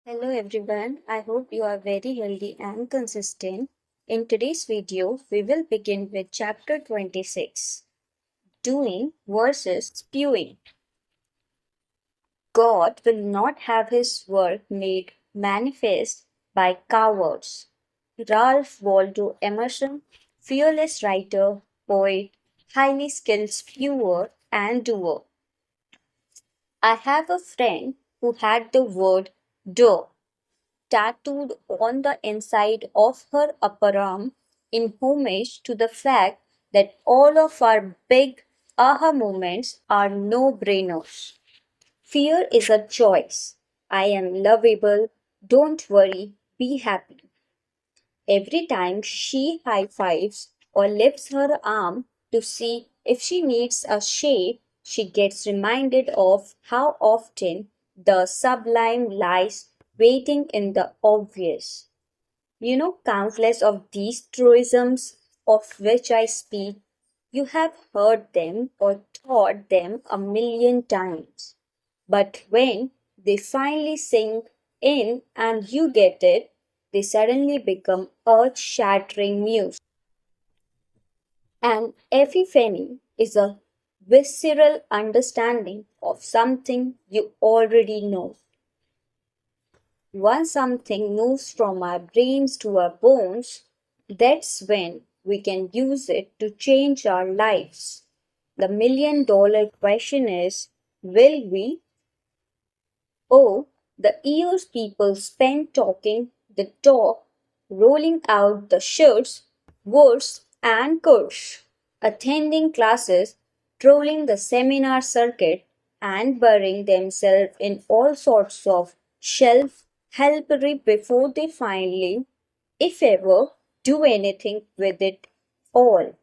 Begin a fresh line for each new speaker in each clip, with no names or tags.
Hello everyone, I hope you are very healthy and consistent. In today's video, we will begin with chapter 26, Doing versus Spewing. God will not have his work made manifest by cowards. Ralph Waldo Emerson, fearless writer, poet, highly skilled spewer and doer. I have a friend who had the word do tattooed on the inside of her upper arm in homage to the fact that all of our big aha moments are no brainers. Fear is a choice. I am lovable. Don't worry. Be happy. Every time she high fives or lifts her arm to see if she needs a shade, she gets reminded of how often the sublime lies waiting in the obvious. Countless of these truisms of which I speak, you have heard them or thought them a million times. But when they finally sink in and you get it, they suddenly become earth shattering news. An epiphany is a visceral understanding of something you already know. Once something moves from our brains to our bones, that's when we can use it to change our lives. The $1 million question is, will we? Oh, the years people spend talking the talk, rolling out the shirts, words, and curse, attending classes, trolling the seminar circuit, and burying themselves in all sorts of shelf helpery before they finally, if ever, do anything with it all.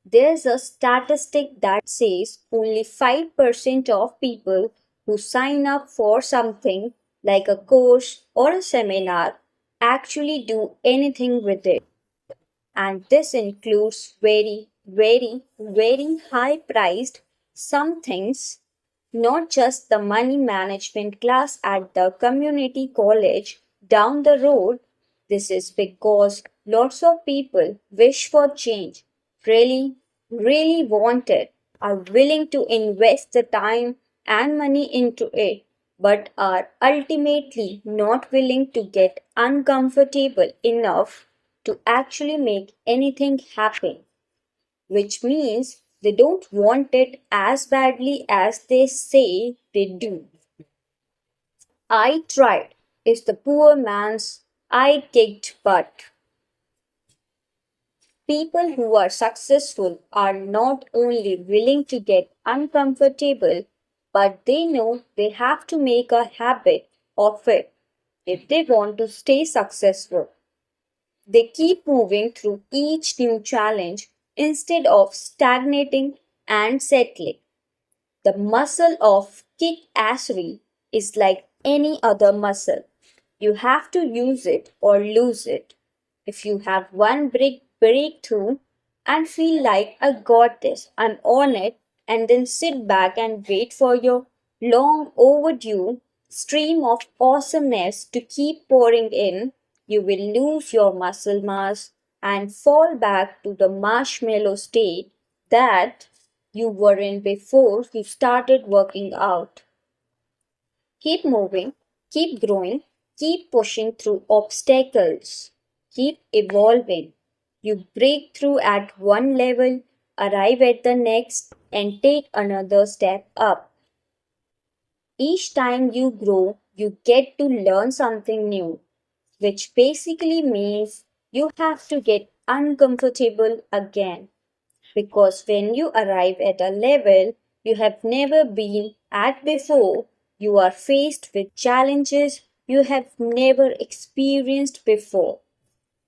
There's a statistic that says only 5% of people who sign up for something like a course or a seminar actually do anything with it. And this includes very, very, very high priced some things, not just the money management class at the community college down the road. This is because lots of people wish for change, really, really want it, are willing to invest the time and money into it, but are ultimately not willing to get uncomfortable enough to actually make anything happen, which means they don't want it as badly as they say they do. I tried is the poor man's I kicked butt. People who are successful are not only willing to get uncomfortable, but they know they have to make a habit of it if they want to stay successful. They keep moving through each new challenge instead of stagnating and settling. The muscle of kick assery is like any other muscle. You have to use it or lose it. If you have one big breakthrough and feel like I got this, I'm on it, and then sit back and wait for your long overdue stream of awesomeness to keep pouring in, you will lose your muscle mass and fall back to the marshmallow state that you were in before you started working out. Keep moving, keep growing, keep pushing through obstacles, keep evolving. You break through at one level, arrive at the next, and take another step up. Each time you grow, you get to learn something new, which basically means you have to get uncomfortable again. Because when you arrive at a level you have never been at before, you are faced with challenges you have never experienced before.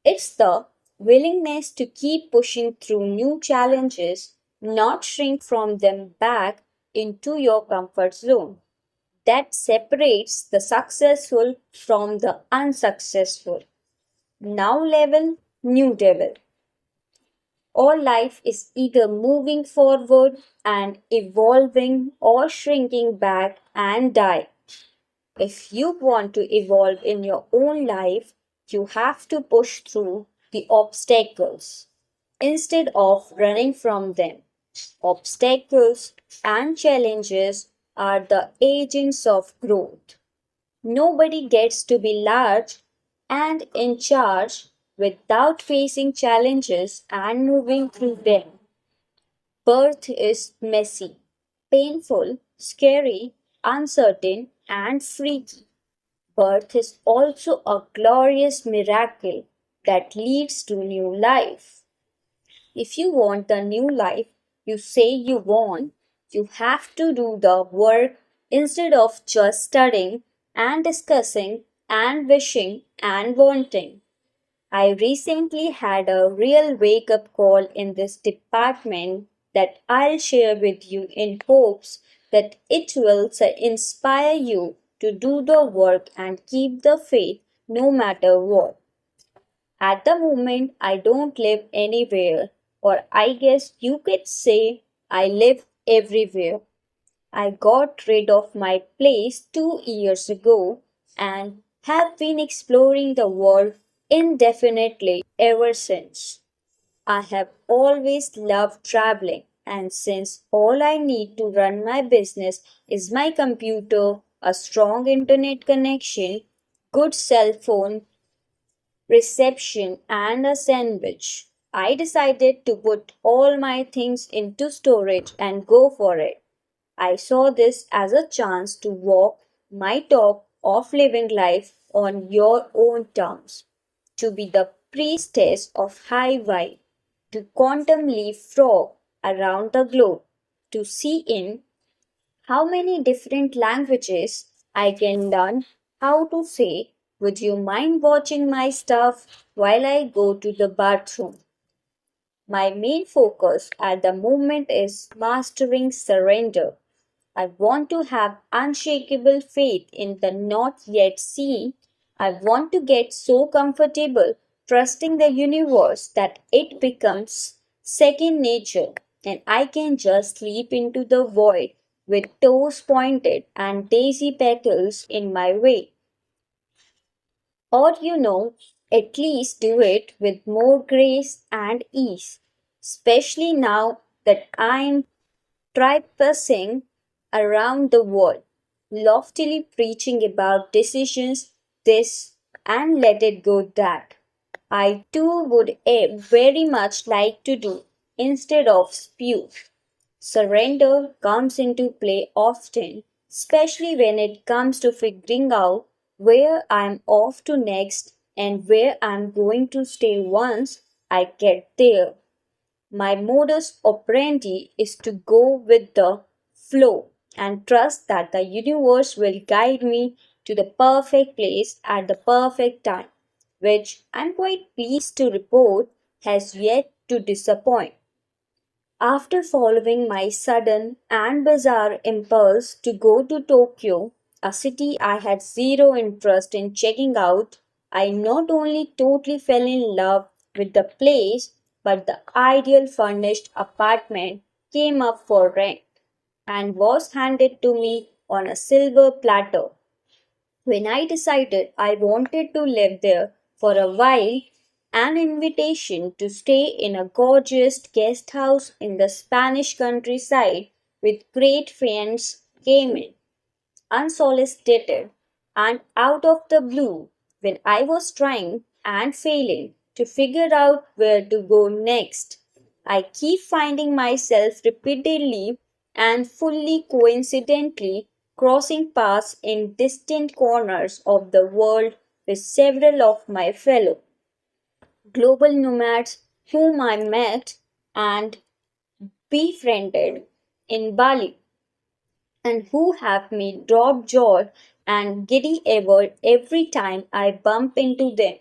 It's the willingness to keep pushing through new challenges, not shrink from them back into your comfort zone, that separates the successful from the unsuccessful. Now level, new devil. All life is either moving forward and evolving or shrinking back and die. If you want to evolve in your own life, you have to push through the obstacles instead of running from them. Obstacles and challenges are the agents of growth. Nobody gets to be large and in charge without facing challenges and moving through them. Birth is messy, painful, scary, uncertain, and freaky. Birth is also a glorious miracle that leads to new life. If you want the new life you say you want, you have to do the work instead of just studying and discussing and wishing and wanting. I recently had a real wake up call in this department that I'll share with you in hopes that it will inspire you to do the work and keep the faith no matter what. At the moment, I don't live anywhere, or I guess you could say I live everywhere. I got rid of my place 2 years ago and have been exploring the world indefinitely ever since. I have always loved traveling, and since all I need to run my business is my computer, a strong internet connection, good cell phone reception, and a sandwich, I decided to put all my things into storage and go for it. I saw this as a chance to walk my talk of living life on your own terms, to be the priestess of high vibe, to quantum leap frog around the globe, to see in how many different languages I can learn how to say, would you mind watching my stuff while I go to the bathroom? My main focus at the moment is mastering surrender. I want to have unshakable faith in the not yet seen. I want to get so comfortable trusting the universe that it becomes second nature and I can just leap into the void with toes pointed and daisy petals in my way. Or, at least do it with more grace and ease, especially now that I'm trespassing around the world, loftily preaching about decisions this and let it go that. I too would very much like to do instead of spew. Surrender comes into play often, especially when it comes to figuring out where I'm off to next and where I'm going to stay once I get there. My modus operandi is to go with the flow and trust that the universe will guide me to the perfect place at the perfect time, which I'm quite pleased to report has yet to disappoint. After following my sudden and bizarre impulse to go to Tokyo, a city I had zero interest in checking out, I not only totally fell in love with the place, but the ideal furnished apartment came up for rent and was handed to me on a silver platter. When I decided I wanted to live there for a while, an invitation to stay in a gorgeous guest house in the Spanish countryside with great friends came in, unsolicited and out of the blue, when I was trying and failing to figure out where to go next. I keep finding myself repeatedly and fully coincidentally crossing paths in distant corners of the world with several of my fellow global nomads whom I met and befriended in Bali and who have me drop jaw and giddy ever every time I bump into them.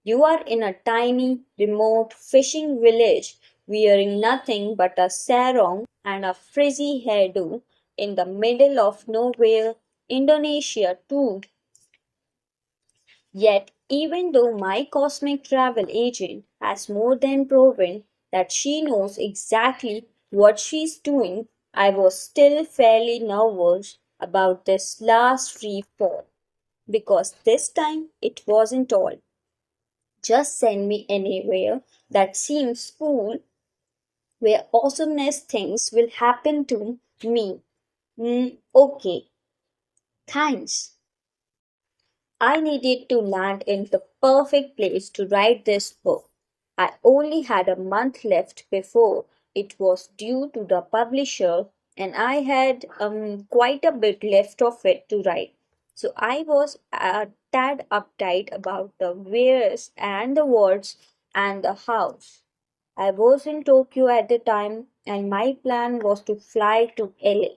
You are in a tiny, remote fishing village wearing nothing but a sarong and a frizzy hairdo in the middle of nowhere, Indonesia too. Yet, even though my cosmic travel agent has more than proven that she knows exactly what she's doing, I was still fairly nervous about this last free fall. because this time it wasn't all. Just send me anywhere that seems cool, where awesomeness things will happen to me. Okay, thanks. I needed to land in the perfect place to write this book. I only had a month left before it was due to the publisher, and I had quite a bit left of it to write. So I was a tad uptight about the where's and the what's and the hows. I was in Tokyo at the time, and my plan was to fly to LA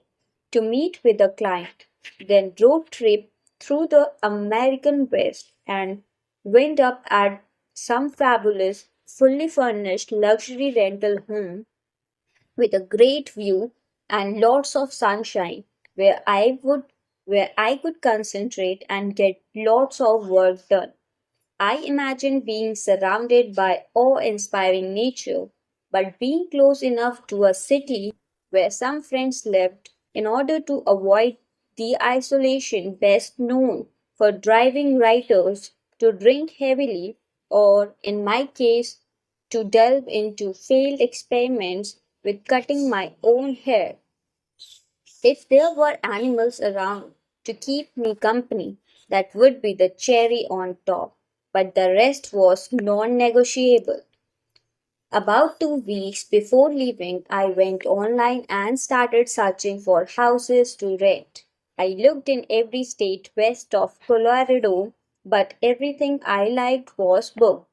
to meet with a client, then road trip through the American West and wind up at some fabulous, fully furnished luxury rental home with a great view and lots of sunshine where I could concentrate and get lots of work done. I imagine being surrounded by awe inspiring nature, but being close enough to a city where some friends lived in order to avoid the isolation best known for driving writers to drink heavily, or in my case, to delve into failed experiments with cutting my own hair. If there were animals around to keep me company, that would be the cherry on top, but the rest was non negotiable. About 2 weeks before leaving, I went online and started searching for houses to rent. I looked in every state west of Colorado, but everything I liked was booked.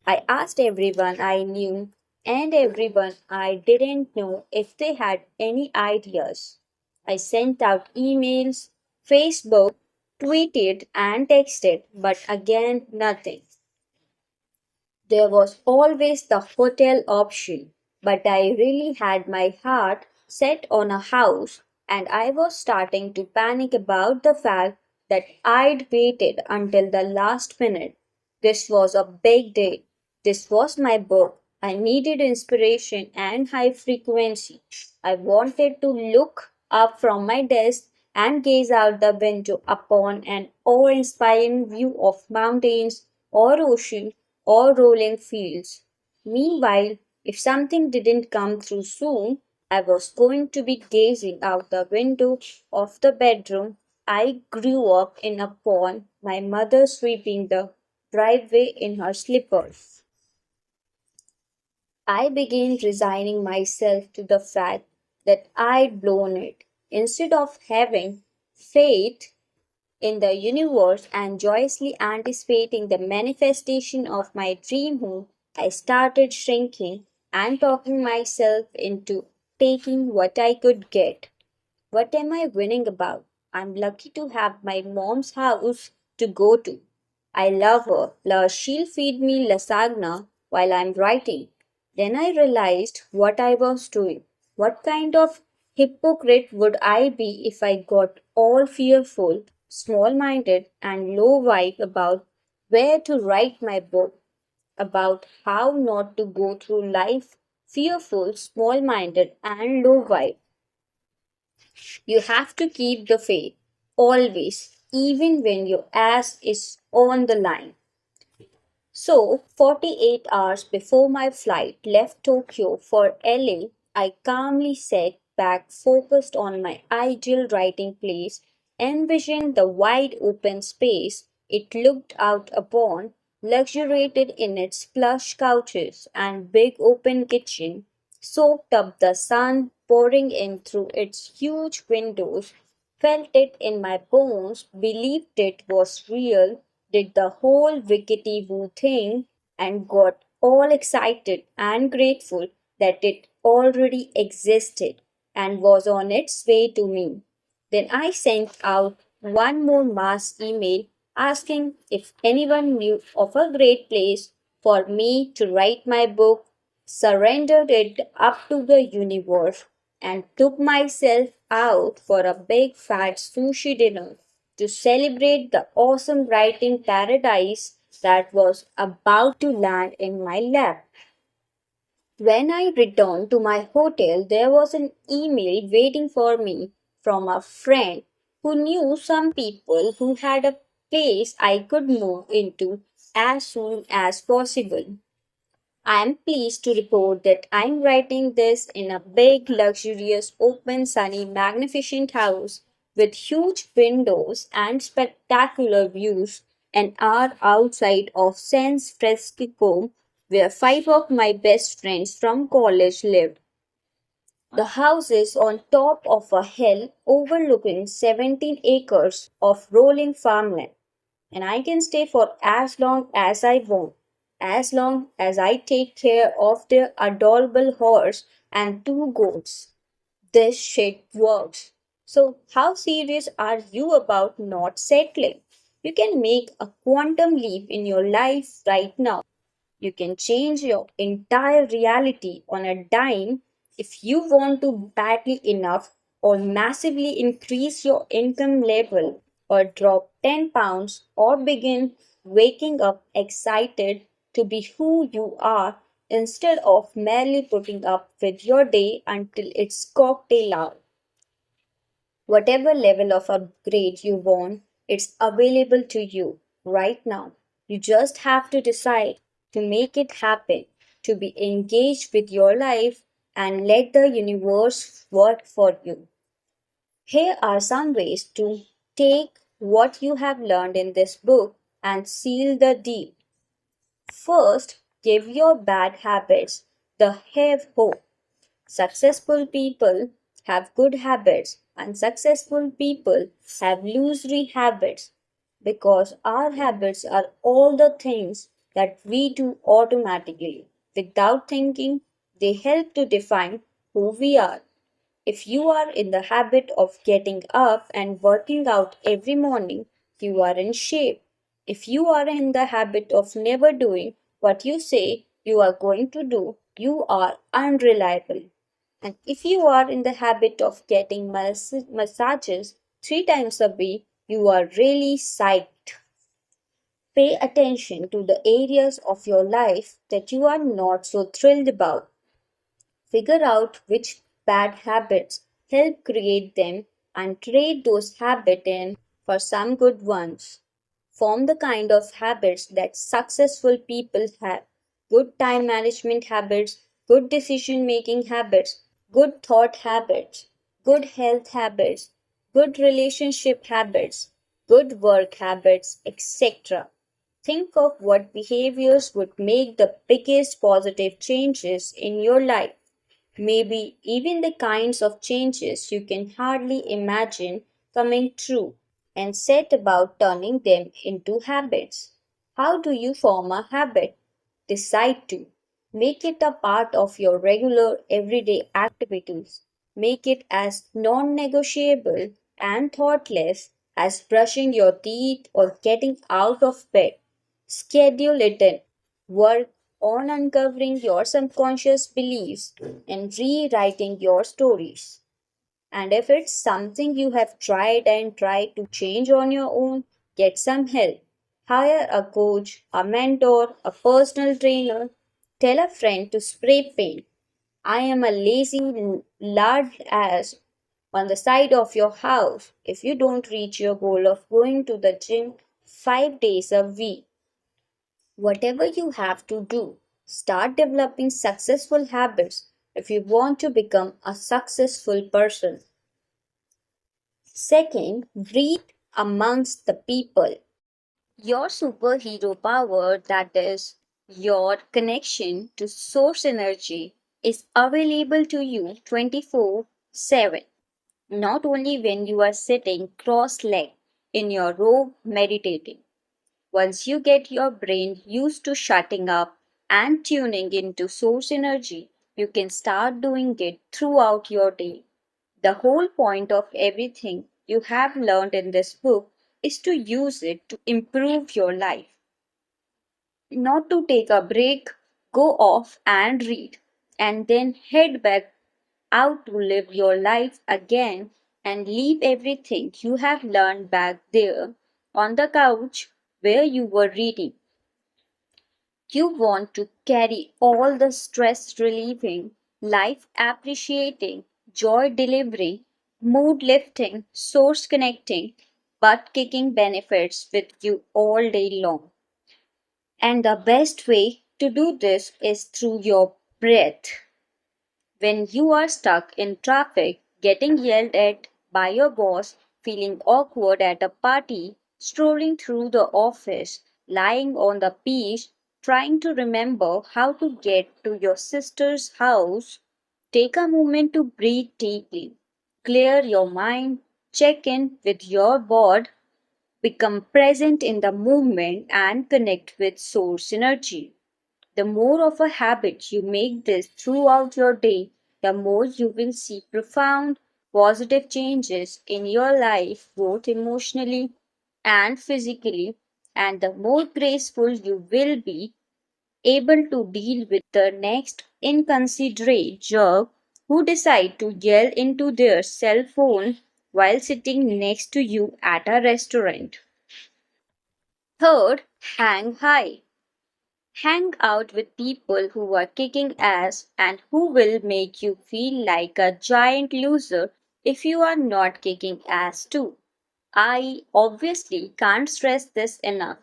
I asked everyone I knew and everyone I didn't know if they had any ideas. I sent out emails, Facebook, tweeted, and texted, but again, nothing. There was always the hotel option, but I really had my heart set on a house, and I was starting to panic about the fact that I'd waited until the last minute. This was a big day. This was my book. I needed inspiration and high frequency. I wanted to look up from my desk and gaze out the window upon an awe inspiring view of mountains or ocean or rolling fields. Meanwhile, if something didn't come through soon, I was going to be gazing out the window of the bedroom I grew up in upon my mother sweeping the driveway in her slippers. I began resigning myself to the fact that I'd blown it. Instead of having faith in the universe and joyously anticipating the manifestation of my dream home, I started shrinking and talking myself into taking what I could get. What am I winning about? I'm lucky to have my mom's house to go to. I love her. She'll feed me lasagna while I'm writing. Then I realized what I was doing. What kind of hypocrite would I be if I got all fearful, small minded, and low vibe about where to write my book, about how not to go through life fearful, small minded, and low vibe? You have to keep the faith, always, even when your ass is on the line. So, 48 hours before my flight left Tokyo for LA, I calmly sat back, focused on my ideal writing place, envisioned the wide open space it looked out upon, luxuriated in its plush couches and big open kitchen, soaked up the sun pouring in through its huge windows, felt it in my bones, believed it was real, did the whole wickety woo thing, and got all excited and grateful that it already existed and was on its way to me. Then I sent out one more mass email asking if anyone knew of a great place for me to write my book, surrendered it up to the universe, and took myself out for a big fat sushi dinner to celebrate the awesome writing paradise that was about to land in my lap. When I returned to my hotel, there was an email waiting for me from a friend who knew some people who had a place I could move into as soon as possible. I am pleased to report that I am writing this in a big, luxurious, open, sunny, magnificent house with huge windows and spectacular views an hour outside of San Francisco, where five of my best friends from college lived. The house is on top of a hill overlooking 17 acres of rolling farmland, and I can stay for as long as I want, as long as I take care of their adorable horse and two goats. This shit works. So, how serious are you about not settling? You can make a quantum leap in your life right now. You can change your entire reality on a dime if you want to badly enough, or massively increase your income level, or drop 10 pounds, or begin waking up excited to be who you are instead of merely putting up with your day until it's cocktail hour. Whatever level of upgrade you want, it's available to you right now. You just have to decide to make it happen, to be engaged with your life and let the universe work for you. Here are some ways to take what you have learned in this book and seal the deal. First, give your bad habits the have hope. Successful people have good habits, and successful people have illusory habits because our habits are all the things that we do automatically without thinking. They help to define who we are. If you are in the habit of getting up and working out every morning, you are in shape. If you are in the habit of never doing what you say you are going to do, you are unreliable. And if you are in the habit of getting massages 3 times a week, you are really psyched. Pay attention to the areas of your life that you are not so thrilled about. Figure out which bad habits help create them and trade those habits in for some good ones. Form the kind of habits that successful people have: good time management habits, good decision making habits, good thought habits, good health habits, good relationship habits, good work habits, etc. Think of what behaviors would make the biggest positive changes in your life. Maybe even the kinds of changes you can hardly imagine coming true, and set about turning them into habits. How do you form a habit? Decide to. Make it a part of your regular everyday activities. Make it as non negotiable and thoughtless as brushing your teeth or getting out of bed. Schedule it in. Work on uncovering your subconscious beliefs and rewriting your stories. And if it's something you have tried and tried to change on your own, get some help. Hire a coach, a mentor, a personal trainer. Tell a friend to spray paint. I am a lazy lard ass on the side of your house if you don't reach your goal of going to the gym 5 days a week. Whatever you have to do, start developing successful habits if you want to become a successful person. Second, read amongst the people. Your superhero power, that is, your connection to source energy, is available to you 24/7. Not only when you are sitting cross legged in your robe meditating. Once you get your brain used to shutting up and tuning into source energy, you can start doing it throughout your day. The whole point of everything you have learned in this book is to use it to improve your life, not to take a break, go off and read, and then head back out to live your life again and leave everything you have learned back there on the couch where you were reading. You want to carry all the stress relieving, life appreciating, joy delivering, mood lifting, source connecting, butt kicking benefits with you all day long. And the best way to do this is through your breath. When you are stuck in traffic, getting yelled at by your boss, feeling awkward at a party, strolling through the office, lying on the beach, trying to remember how to get to your sister's house, take a moment to breathe deeply, clear your mind, check in with your board, become present in the moment, and connect with source energy. The more of a habit you make this throughout your day, the more you will see profound positive changes in your life, both emotionally and physically, and the more graceful you will be able to deal with the next inconsiderate jerk who decide to yell into their cell phone while sitting next to you at a restaurant. Third, hang high. Hang out with people who are kicking ass and who will make you feel like a giant loser if you are not kicking ass too. I obviously can't stress this enough.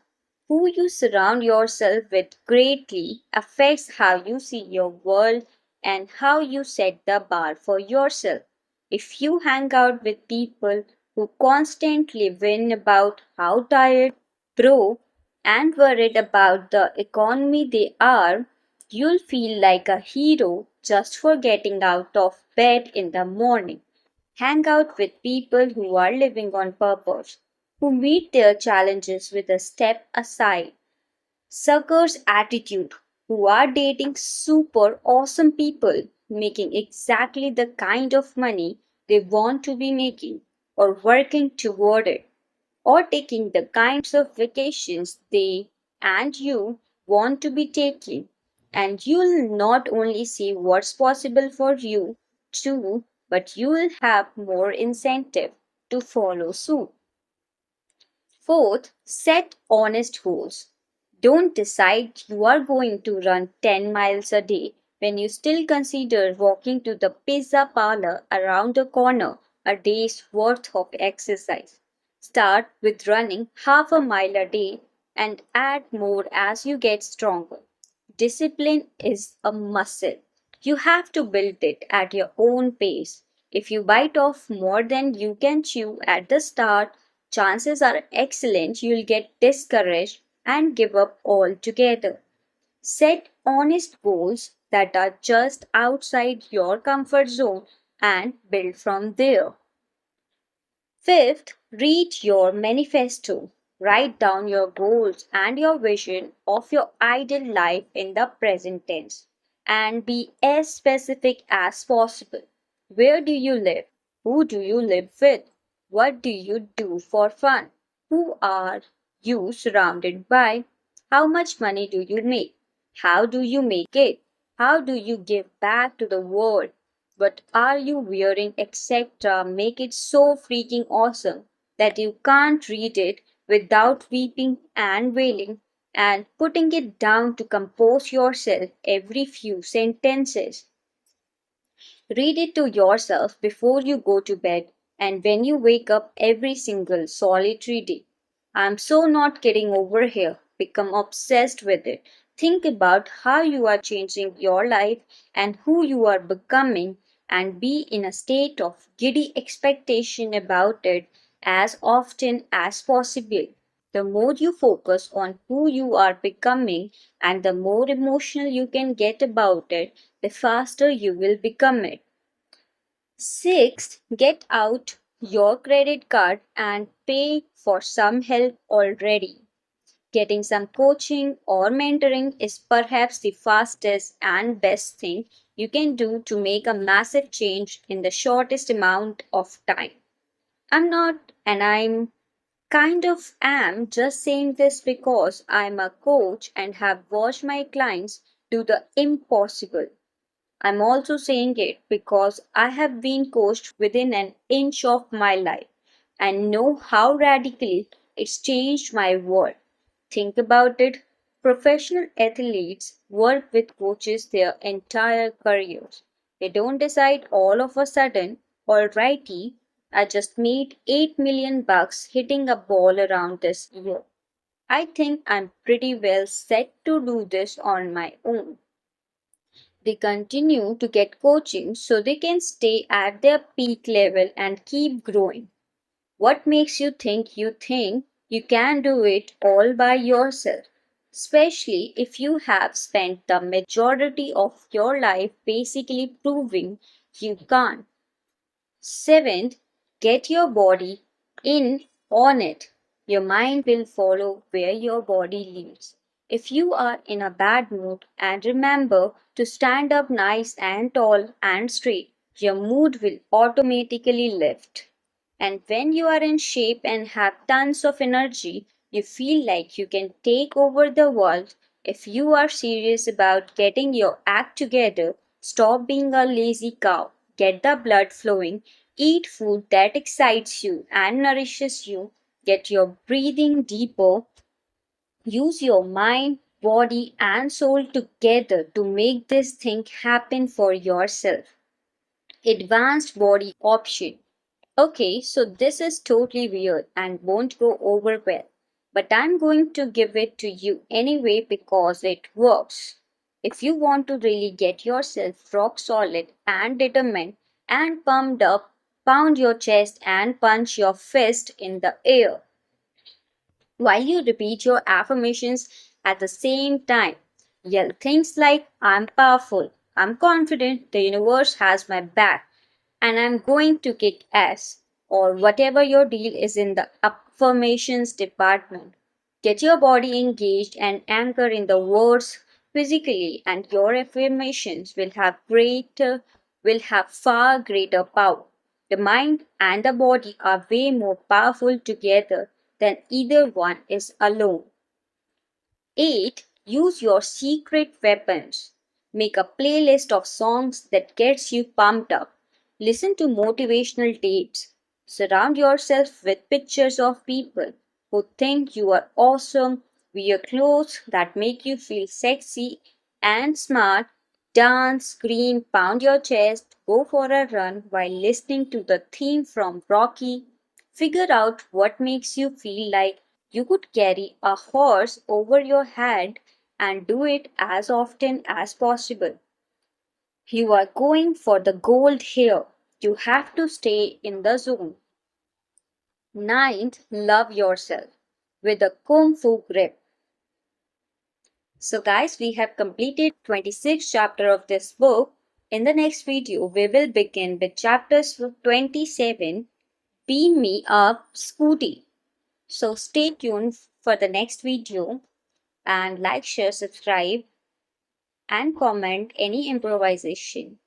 Who you surround yourself with greatly affects how you see your world and how you set the bar for yourself. If you hang out with people who constantly whine about how tired, broke, and worried about the economy they are, you'll feel like a hero just for getting out of bed in the morning. Hang out with people who are living on purpose, who meet their challenges with a step aside, suckers attitude, who are dating super awesome people, making exactly the kind of money they want to be making, or working toward it, or taking the kinds of vacations they and you want to be taking. And you'll not only see what's possible for you too, but you'll have more incentive to follow suit. Fourth, set honest goals. Don't decide you are going to run 10 miles a day when you still consider walking to the pizza parlor around the corner a day's worth of exercise. Start with running half a mile a day and add more as you get stronger. Discipline is a muscle. You have to build it at your own pace. If you bite off more than you can chew at the start, chances are excellent you'll get discouraged and give up altogether. Set honest goals that are just outside your comfort zone and build from there. Fifth, read your manifesto. Write down your goals and your vision of your ideal life in the present tense and be as specific as possible. Where do you live? Who do you live with? What do you do for fun? Who are you surrounded by? How much money do you make? How do you make it? How do you give back to the world? What are you wearing, etc. Make it so freaking awesome that you can't read it without weeping and wailing and putting it down to compose yourself every few sentences. Read it to yourself before you go to bed and when you wake up every single solitary day. I'm so not kidding over here. Become obsessed with it. Think about how you are changing your life and who you are becoming, and be in a state of giddy expectation about it as often as possible. The more you focus on who you are becoming and the more emotional you can get about it, the faster you will become it. Sixth, get out your credit card and pay for some help already. Getting some coaching or mentoring is perhaps the fastest and best thing you can do to make a massive change in the shortest amount of time. I'm not, and I'm kind of am just saying this because I'm a coach and have watched my clients do the impossible. I'm also saying it because I have been coached within an inch of my life and know how radically it's changed my world. Think about it. Professional athletes work with coaches their entire careers. They don't decide all of a sudden, alrighty, I just made 8 million bucks hitting a ball around this year. I think I'm pretty well set to do this on my own. They continue to get coaching so they can stay at their peak level and keep growing. What makes you think you can do it all by yourself? Especially if you have spent the majority of your life basically proving you can't. Seventh, get your body in on it. Your mind will follow where your body leads. If you are in a bad mood and remember to stand up nice and tall and straight, your mood will automatically lift. And when you are in shape and have tons of energy, you feel like you can take over the world. If you are serious about getting your act together, stop being a lazy cow. Get the blood flowing. Eat food that excites you and nourishes you. Get your breathing deeper. Use your mind, body, and soul together to make this thing happen for yourself. Advanced body option. Okay, so this is totally weird and won't go over well, but I'm going to give it to you anyway because it works. If you want to really get yourself rock solid and determined and pumped up, pound your chest and punch your fist in the air while you repeat your affirmations at the same time. Yell things like, I'm powerful, I'm confident, the universe has my back, and I'm going to kick ass, or whatever your deal is in the affirmations department. Get your body engaged and anchor in the words physically, and your affirmations will have far greater power. The mind and the body are way more powerful together than either one is alone. 8. Use your secret weapons. Make a playlist of songs that gets you pumped up. Listen to motivational tapes. Surround yourself with pictures of people who think you are awesome. Wear clothes that make you feel sexy and smart. Dance, scream, pound your chest, go for a run while listening to the theme from Rocky. Figure out what makes you feel like you could carry a horse over your head and do it as often as possible. You are going for the gold here. You have to stay in the zone. Ninth, love yourself with a kung fu grip. So guys, we have completed 26th chapter of this book. In the next video, we will begin with chapters 27, Beam Me Up Scooty. So stay tuned for the next video and like, share, subscribe and comment any improvisation.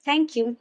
Thank you.